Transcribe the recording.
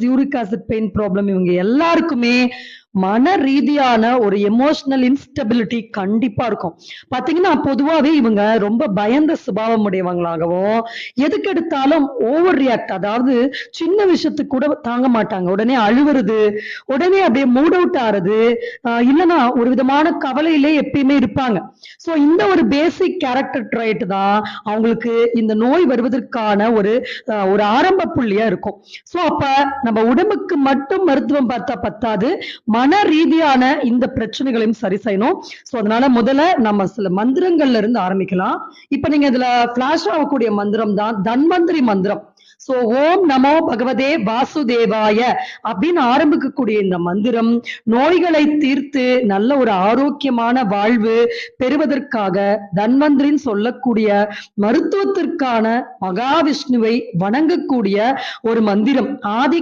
Uric acid pain problem இவங்க எல்லாருக்குமே மன ரீதியான ஒரு எமோஷனல் இன்ஸ்டபிலிட்டி கண்டிப்பா இருக்கும். பாத்தீங்கன்னா பொதுவாவே இவங்க ரொம்ப பயந்த சுபாவம் உடையவங்களாகவும், எதுக்கு எடுத்தாலும் ஓவர் ரியாக்ட், அதாவது சின்ன விஷயத்துக்கு கூட தாங்க மாட்டாங்க. உடனே அழுவுறது, உடனே அப்படியே மூட் அவுட் ஆறது, இல்லைன்னா ஒரு விதமான கவலையிலே எப்பயுமே இருப்பாங்க. சோ இந்த ஒரு பேசிக் கேரக்டர் ட்ரைட் தான் அவங்களுக்கு இந்த நோய் வருவதற்கான ஒரு ஆரம்ப புள்ளியா இருக்கும். சோ அப்ப நம்ம உடம்புக்கு மட்டும் மருத்துவம் பார்த்தா பத்தாது, மன ரீதியான இந்த பிரச்சனைகளையும் சரி செய்யணும். சோ அதனால முதல்ல நம்ம சில மந்திரங்கள்ல இருந்து ஆரம்பிக்கலாம். இப்ப நீங்க இதுல பிளாஷ் ஆகக்கூடிய மந்திரம் தான் தன்வந்திரி மந்திரம். சோ ஓம் நமோ பகவதே வாசுதேவாய அப்படின்னு ஆரம்பிக்கக்கூடிய இந்த மந்திரம் நோய்களை தீர்த்து நல்ல ஒரு ஆரோக்கியமான வாழ்வு பெறுவதற்காக தன்வந்திரின்னு சொல்லக்கூடிய மருத்துவத்திற்கான மகாவிஷ்ணுவை வணங்கக்கூடிய ஒரு மந்திரம். ஆதி